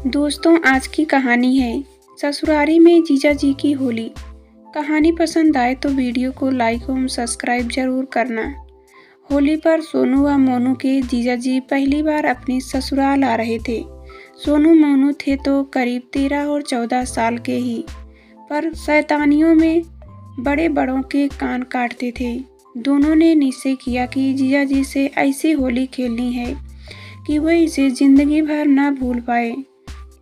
दोस्तों, आज की कहानी है ससुरारी में जीजा जी की होली। कहानी पसंद आए तो वीडियो को लाइक और सब्सक्राइब जरूर करना। होली पर सोनू व मोनू के जीजा जी पहली बार अपनी ससुराल आ रहे थे। सोनू मोनू थे तो करीब 13 और 14 साल के ही, पर शैतानियों में बड़े बड़ों के कान काटते थे। दोनों ने निश्चय किया कि जीजा जी से ऐसी होली खेलनी है कि वह इसे जिंदगी भर न भूल पाए।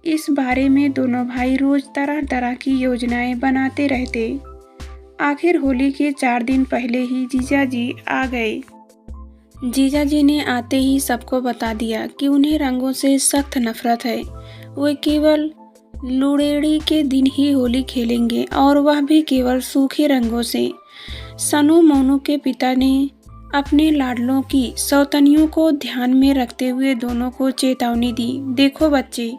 इस बारे में दोनों भाई रोज तरह तरह की योजनाएं बनाते रहते। आखिर होली के 4 दिन पहले ही जीजा जी आ गए। जीजा जी ने आते ही सबको बता दिया कि उन्हें रंगों से सख्त नफरत है। वे केवल लुड़ेड़ी के दिन ही होली खेलेंगे और वह भी केवल सूखे रंगों से। सनू मोनू के पिता ने अपने लाडलों की सौतनियों को ध्यान में रखते हुए दोनों को चेतावनी दी। देखो बच्चे,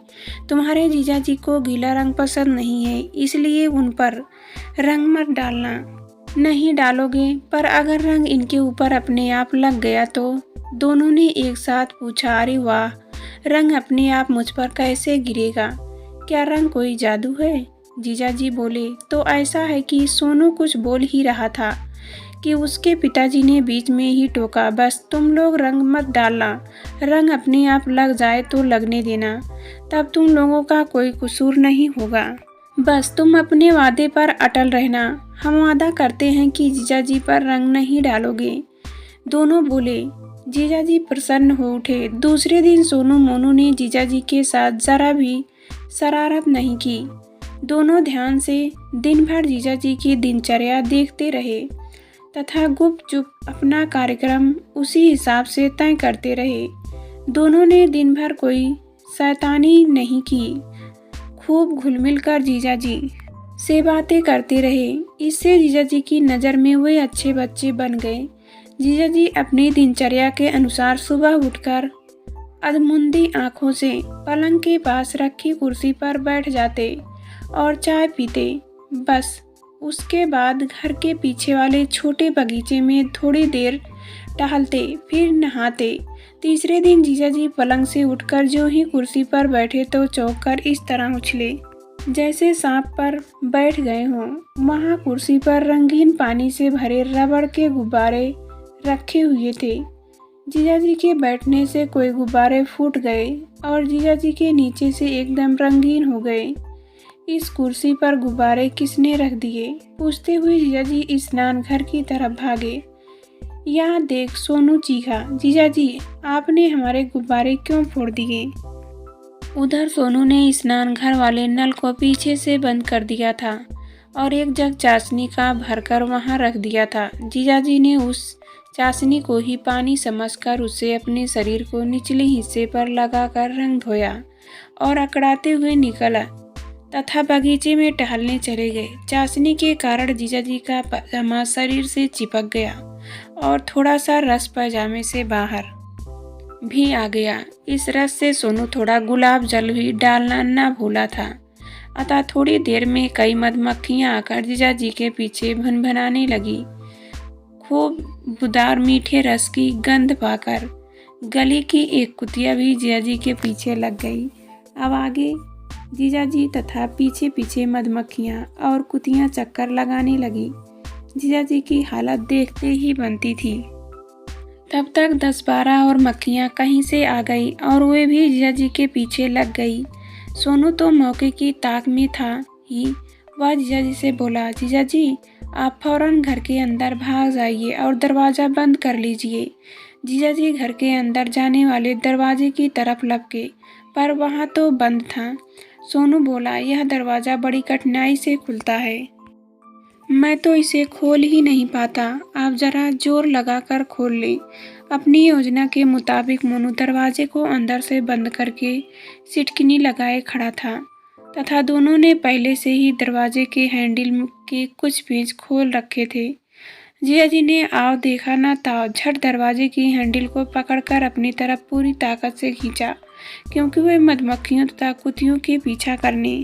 तुम्हारे जीजा जी को गीला रंग पसंद नहीं है, इसलिए उन पर रंग मत डालना। नहीं डालोगे, पर अगर रंग इनके ऊपर अपने आप लग गया तो? दोनों ने एक साथ पूछा। अरे वाह, रंग अपने आप मुझ पर कैसे गिरेगा? क्या रंग कोई जादू है? जीजा जी बोले। तो ऐसा है कि सोनू कुछ बोल ही रहा था कि उसके पिताजी ने बीच में ही टोका। बस तुम लोग रंग मत डालना, रंग अपने आप लग जाए तो लगने देना, तब तुम लोगों का कोई कसूर नहीं होगा। बस तुम अपने वादे पर अटल रहना। हम वादा करते हैं कि जीजा जी पर रंग नहीं डालोगे। दोनों बोले। जीजा जी प्रसन्न हो उठे। दूसरे दिन सोनू मोनू ने जीजा जी के साथ जरा भी शरारत नहीं की। दोनों ध्यान से दिन भर जीजा जी की दिनचर्या देखते रहे तथा गुपचुप अपना कार्यक्रम उसी हिसाब से तय करते रहे। दोनों ने दिन भर कोई शैतानी नहीं की। खूब घुल-मिल कर जीजा जी से बातें करते रहे। इससे जीजा जी की नज़र में वे अच्छे बच्चे बन गए। जीजा जी अपनी दिनचर्या के अनुसार सुबह उठकर अधमुंदी आंखों से पलंग के पास रखी कुर्सी पर बैठ जाते और चाय पीते। बस उसके बाद घर के पीछे वाले छोटे बगीचे में थोड़ी देर टहलते, फिर नहाते। तीसरे दिन जीजा जी पलंग से उठकर जो ही कुर्सी पर बैठे तो चौंक कर इस तरह उछले जैसे सांप पर बैठ गए हों। वहाँ कुर्सी पर रंगीन पानी से भरे रबड़ के गुब्बारे रखे हुए थे। जीजा जी के बैठने से कोई गुब्बारे फूट गए और जीजा जी के नीचे से एकदम रंगीन हो गए। इस कुर्सी पर गुब्बारे किसने रख दिए? पूछते हुए जीजा जी स्नान घर की तरफ भागे। यहाँ देख, सोनू चीखा। जीजा जी, आपने हमारे गुब्बारे क्यों फोड़ दिए? उधर सोनू ने स्नान घर वाले नल को पीछे से बंद कर दिया था और एक जग चाशनी का भरकर वहाँ रख दिया था। जीजा जी ने उस चाशनी को ही पानी समझकर उसे अपने शरीर को निचले हिस्से पर लगाकर रंग धोया और अकड़ाते हुए निकला तथा बगीचे में टहलने चले गए। चाशनी के कारण जीजा जी का पजामा शरीर से चिपक गया और थोड़ा सा रस पजामे से बाहर भी आ गया। इस रस से सोनू थोड़ा गुलाब जल भी डालना न भूला था। अतः थोड़ी देर में कई मधुमक्खियां आकर जीजा जी के पीछे भनभनाने लगी। खूब बुदार मीठे रस की गंध पाकर गली की एक कुतिया भी जीजा जी के पीछे लग गई। अब आगे जीजा जी तथा पीछे पीछे मधुमक्खियाँ और कुतियाँ चक्कर लगाने लगी। जीजा जी की हालत देखते ही बनती थी। तब तक 10-12 और मक्खियाँ कहीं से आ गई और वे भी जीजा जी के पीछे लग गई। सोनू तो मौके की ताक में था ही। वह जीजा जी से बोला, जीजा जी, आप फौरन घर के अंदर भाग जाइए और दरवाज़ा बंद कर लीजिए। जीजा जी घर के अंदर जाने वाले दरवाजे की तरफ लपके, पर वहाँ तो बंद था। सोनू बोला, यह दरवाज़ा बड़ी कठिनाई से खुलता है, मैं तो इसे खोल ही नहीं पाता। आप जरा जोर लगाकर खोल लें। अपनी योजना के मुताबिक मोनू दरवाजे को अंदर से बंद करके सिटकिनी लगाए खड़ा था तथा दोनों ने पहले से ही दरवाजे के हैंडल के कुछ पेंच खोल रखे थे। जिया जी ने आओ देखा ना ताओ झट दरवाजे की हैंडल को पकड़कर अपनी तरफ पूरी ताकत से खींचा, क्योंकि वे मधुमक्खियों तथा कुतियों के पीछा करने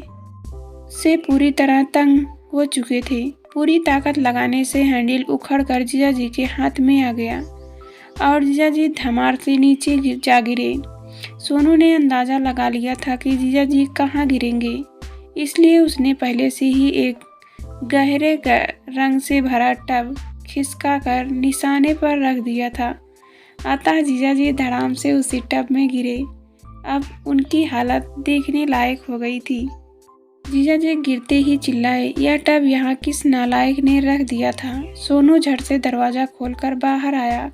से पूरी तरह तंग हो चुके थे। पूरी ताकत लगाने से हैंडल उखड़कर जीजा जी के हाथ में आ गया और जीजा जी धमार से नीचे जा गिरे। सोनू ने अंदाज़ा लगा लिया था कि जीजा जी कहाँ गिरेंगे, इसलिए उसने पहले से ही एक गहरे रंग से भरा टब खिसका कर निशाने पर रख दिया था। अतः जीजा जी धड़ाम से उसी टब में गिरे। अब उनकी हालत देखने लायक हो गई थी। जीजा जी गिरते ही चिल्लाए, यह टब यहाँ किस नालायक ने रख दिया था। सोनू झट से दरवाज़ा खोलकर बाहर आया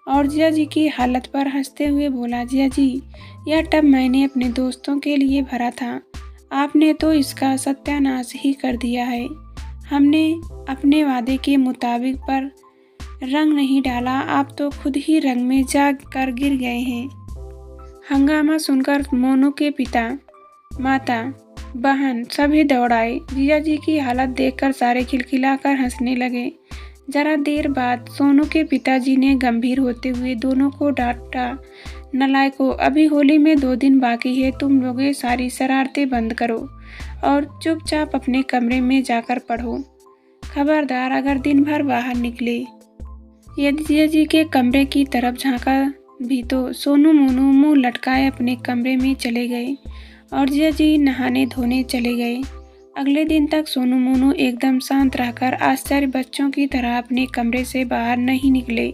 और जीजा जी की हालत पर हंसते हुए बोला, जीजा जी यह टब मैंने अपने दोस्तों के लिए भरा था, आपने तो इसका सत्यानाश ही कर दिया है। हमने अपने वादे के मुताबिक पर रंग नहीं डाला, आप तो खुद ही रंग में जा कर गिर गए हैं। हंगामा सुनकर मोनू के पिता, माता, बहन सभी दौड़ आए। जीजा जी की हालत देखकर सारे खिलखिलाकर हंसने लगे। जरा देर बाद सोनू के पिताजी ने गंभीर होते हुए दोनों को डांटा, नलायकों, अभी होली में 2 दिन बाकी है, तुम लोग ये सारी शरारतें बंद करो और चुपचाप अपने कमरे में जाकर पढ़ो। खबरदार अगर दिन भर बाहर निकले। यदि जीजा जी के कमरे की तरफ झांका भी तो सोनू मोनू मुंह लटकाए अपने कमरे में चले गए और जीजा जी नहाने धोने चले गए। अगले दिन तक सोनू मोनू एकदम शांत रहकर आश्चर्य बच्चों की तरह अपने कमरे से बाहर नहीं निकले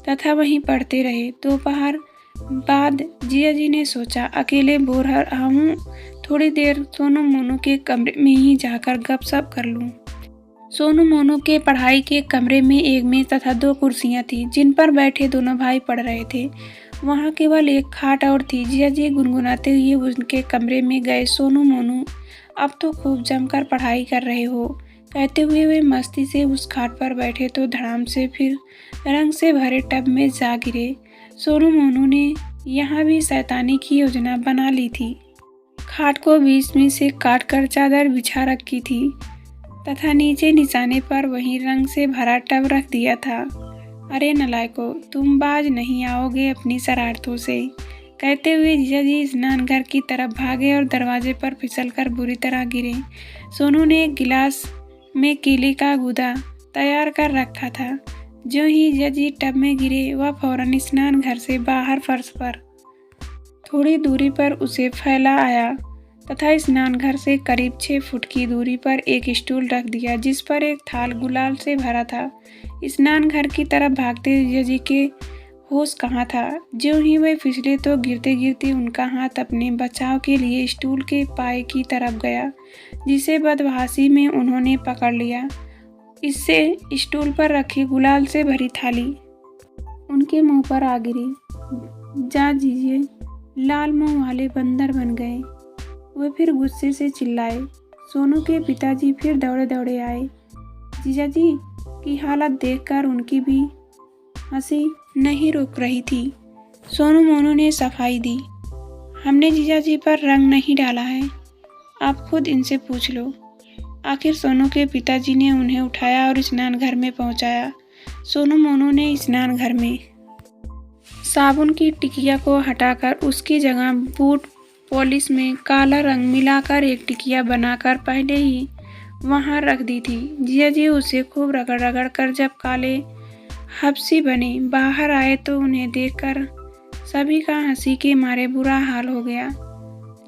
तथा वहीं पढ़ते रहे। दोपहर बाद जीजा जी ने सोचा, अकेले बोर हो रहा हूँ, थोड़ी देर सोनू मोनू के कमरे में ही जाकर गपशप कर लूँ। सोनू मोनू के पढ़ाई के कमरे में एक मेज तथा 2 कुर्सियाँ थीं, जिन पर बैठे दोनों भाई पढ़ रहे थे। वहाँ केवल एक खाट और थी। जीजा जी गुनगुनाते हुए उनके कमरे में गए, सोनू मोनू अब तो खूब जमकर पढ़ाई कर रहे हो, कहते हुए वे मस्ती से उस खाट पर बैठे तो धड़ाम से फिर रंग से भरे टब में जा गिरे। सोनू मोनू ने यहाँ भी शैतानी की योजना बना ली थी। खाट को बीच में से काट कर चादर बिछा रखी थी तथा नीचे निशाने पर वही रंग से भरा टब रख दिया था। अरे नलायकों, तुम बाज नहीं आओगे अपनी शरारतों से, कहते हुए जीजा जी स्नान घर की तरफ भागे और दरवाजे पर फिसलकर बुरी तरह गिरे। सोनू ने एक गिलास में केले का गूदा तैयार कर रखा था। जो ही जीजा जी टब में गिरे, वह फौरन स्नान घर से बाहर फर्श पर थोड़ी दूरी पर उसे फैला आया तथा स्नान घर से करीब 6 फुट की दूरी पर एक स्टूल रख दिया, जिस पर एक थाल गुलाल से भरा था। स्नान घर की तरफ भागते जीजा जी के होश कहाँ था। जो ही वे फिसले तो गिरते गिरते उनका हाथ अपने बचाव के लिए स्टूल के पाए की तरफ गया, जिसे बदहवासी में उन्होंने पकड़ लिया। इससे स्टूल पर रखी गुलाल से भरी थाली उनके मुंह पर आ गिरी। जा जीजिए, लाल मुंह वाले बंदर बन गए, वे फिर गुस्से से चिल्लाए। सोनू के पिताजी फिर दौड़े दौड़े आए। जीजा जी की हालत देखकर उनकी भी हंसी नहीं रुक रही थी। सोनू मोनू ने सफाई दी, हमने जीजा जी पर रंग नहीं डाला है, आप खुद इनसे पूछ लो। आखिर सोनू के पिताजी ने उन्हें उठाया और स्नान घर में पहुंचाया। सोनू मोनू ने स्नान घर में साबुन की टिकिया को हटाकर उसकी जगह बूट पॉलिश में काला रंग मिलाकर एक टिकिया बनाकर पहले ही वहां रख दी थी। जीजा जी उसे खूब रगड़ रगड़ कर जब काले हबसी बने बाहर आए तो उन्हें देखकर सभी का हंसी के मारे बुरा हाल हो गया।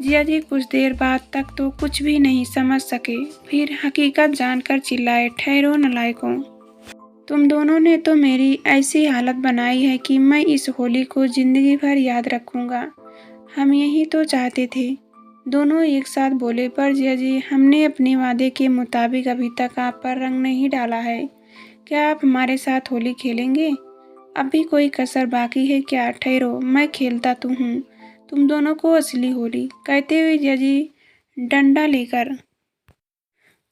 जीजा जी कुछ देर बाद तक तो कुछ भी नहीं समझ सके, फिर हकीकत जानकर चिल्लाए, ठहरो नलायकों, तुम दोनों ने तो मेरी ऐसी हालत बनाई है कि मैं इस होली को जिंदगी भर याद रखूंगा। हम यही तो चाहते थे। दोनों एक साथ बोले, पर जीजा जी हमने अपने वादे के मुताबिक अभी तक आप पर रंग नहीं डाला है, क्या आप हमारे साथ होली खेलेंगे? अभी कोई कसर बाकी है क्या? ठहरो, मैं खेलता तो हूँ तुम दोनों को असली होली, कहते हुए जीजा जी डंडा लेकर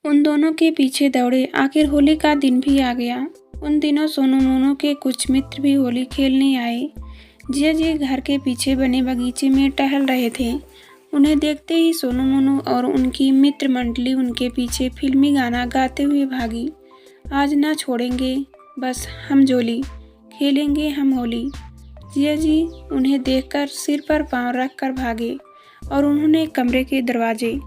उन दोनों के पीछे दौड़े। आखिर होली का दिन भी आ गया। उन दिनों सोनू मोनू के कुछ मित्र भी होली खेलने आए। जीजा जी घर के पीछे बने बगीचे में टहल रहे थे। उन्हें देखते ही सोनू मोनू और उनकी मित्र मंडली उनके पीछे फिल्मी गाना गाते हुए भागी। आज ना छोड़ेंगे बस हम जोली, खेलेंगे हम होली। जीजा जी उन्हें देखकर सिर पर पांव रख कर भागे और उन्होंने कमरे के दरवाजे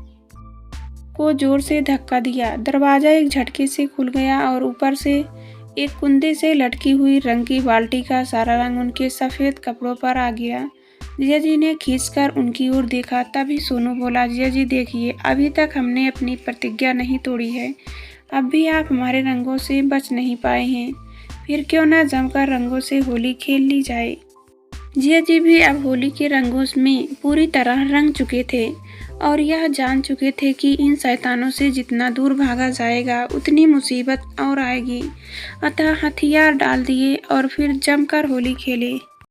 को जोर से धक्का दिया। दरवाज़ा एक झटके से खुल गया और ऊपर से एक कुंदे से लटकी हुई रंग की बाल्टी का सारा रंग उनके सफ़ेद कपड़ों पर आ गिरा। जीजा जी ने खींचकर उनकी ओर देखा। तभी सोनू बोला, जीजा जी देखिए, अभी तक हमने अपनी प्रतिज्ञा नहीं तोड़ी है। अब भी आप हमारे रंगों से बच नहीं पाए हैं, फिर क्यों ना जमकर रंगों से होली खेल ली जाए। जीजा जी भी अब होली के रंगों में पूरी तरह रंग चुके थे और यह जान चुके थे कि इन शैतानों से जितना दूर भागा जाएगा उतनी मुसीबत और आएगी। अतः हथियार डाल दिए और फिर जमकर होली खेले।